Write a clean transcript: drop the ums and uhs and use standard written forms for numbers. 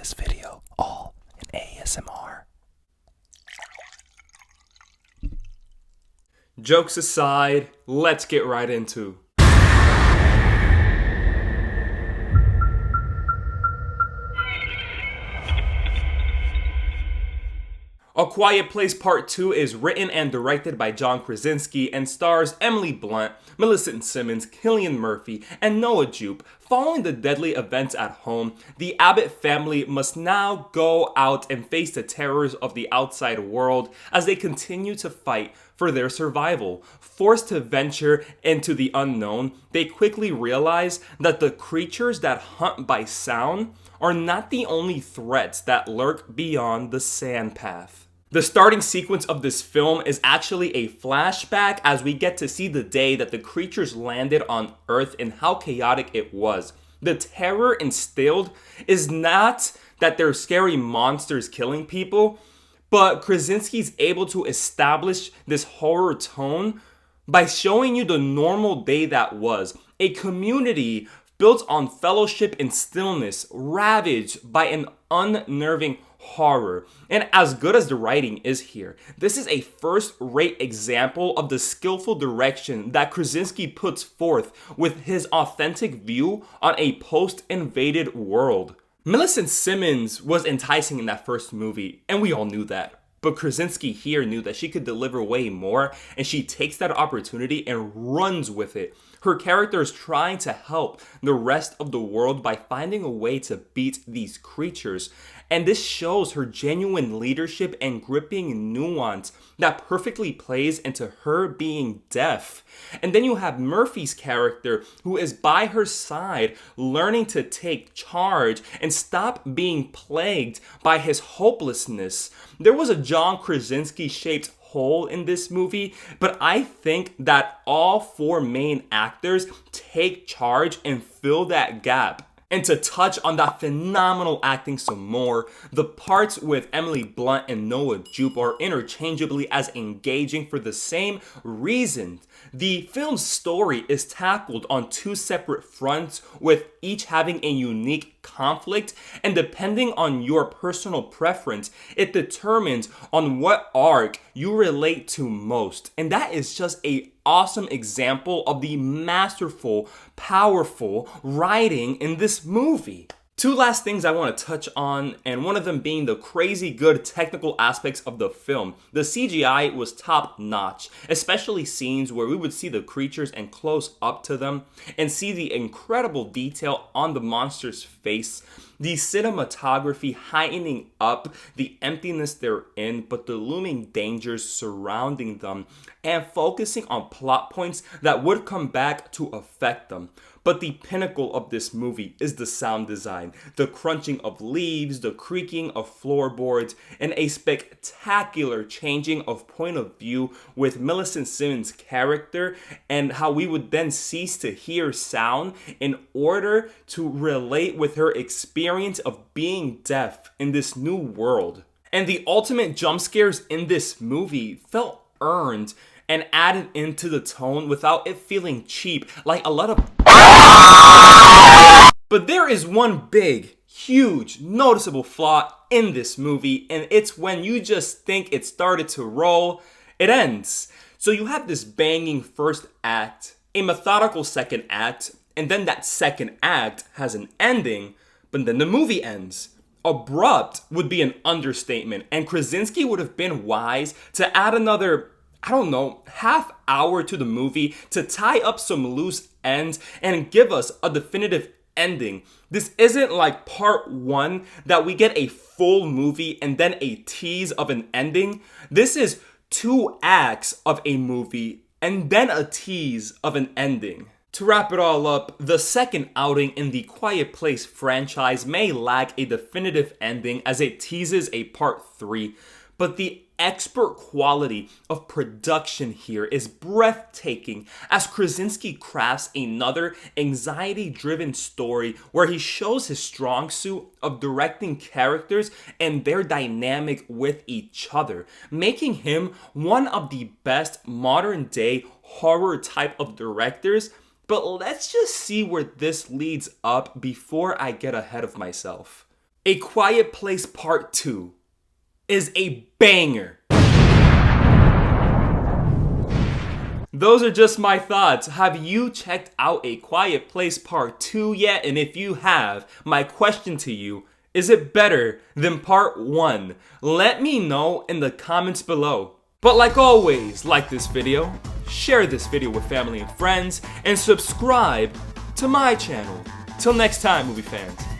this video all in ASMR. Jokes aside, let's get right into. A Quiet Place Part 2 is written and directed by John Krasinski and stars Emily Blunt, Millicent Simmonds, Cillian Murphy, and Noah Jupe. Following the deadly events at home, the Abbott family must now go out and face the terrors of the outside world as they continue to fight for their survival. Forced to venture into the unknown, they quickly realize that the creatures that hunt by sound are not the only threats that lurk beyond the sand path. The starting sequence of this film is actually a flashback as we get to see the day that the creatures landed on Earth and how chaotic it was. The terror instilled is not that they're scary monsters killing people, but Krasinski's able to establish this horror tone by showing you the normal day that was. A community built on fellowship and stillness, ravaged by an unnerving horror. And as good as the writing is here, this is a first-rate example of the skillful direction that Krasinski puts forth with his authentic view on a post-invaded world. Millicent Simmonds was enticing in that first movie, and we all knew that. But Krasinski here knew that she could deliver way more, and she takes that opportunity and runs with it. Her character is trying to help the rest of the world by finding a way to beat these creatures. And this shows her genuine leadership and gripping nuance that perfectly plays into her being deaf. And then you have Murphy's character, who is by her side, learning to take charge and stop being plagued by his hopelessness. There was a John Krasinski shaped hole in this movie, but I think that all four main actors take charge and fill that gap. And to touch on that phenomenal acting some more, the parts with Emily Blunt and Noah Jupe are interchangeably as engaging for the same reason. The film's story is tackled on two separate fronts, with each having a unique conflict, and depending on your personal preference, it determines on what arc you relate to most. And that is just an awesome example of the masterful, powerful writing in this movie. Two last things I want to touch on, and one of them being the crazy good technical aspects of the film. The CGI was top notch, especially scenes where we would see the creatures and close up to them and see the incredible detail on the monster's face. The cinematography heightening up the emptiness they're in, but the looming dangers surrounding them, and focusing on plot points that would come back to affect them. But the pinnacle of this movie is the sound design, the crunching of leaves, the creaking of floorboards, and a spectacular changing of point of view with Millicent Simmonds' character, and how we would then cease to hear sound in order to relate with her experience of being deaf in this new world. And the ultimate jump scares in this movie felt earned and added into the tone without it feeling cheap, like a lot of... But there is one big, huge, noticeable flaw in this movie, and it's when you just think it started to roll, it ends. So you have this banging first act, a methodical second act, and then that second act has an ending, but then the movie ends. Abrupt would be an understatement, and Krasinski would have been wise to add another, half hour to the movie to tie up some loose ends and give us a definitive ending. This isn't like part one that we get a full movie and then a tease of an ending. This is 2 acts of a movie and then a tease of an ending. To wrap it all up, the second outing in the Quiet Place franchise may lack a definitive ending as it teases a part 3, but the expert quality of production here is breathtaking as Krasinski crafts another anxiety-driven story where he shows his strong suit of directing characters and their dynamic with each other, making him one of the best modern-day horror type of directors. But let's just see where this leads up before I get ahead of myself. A Quiet Place Part 2 is a banger. Those are just my thoughts. Have you checked out A Quiet Place Part 2 yet? And if you have, my question to you, is it better than Part 1? Let me know in the comments below. But like always, like this video, share this video with family and friends, and subscribe to my channel. Till next time, movie fans.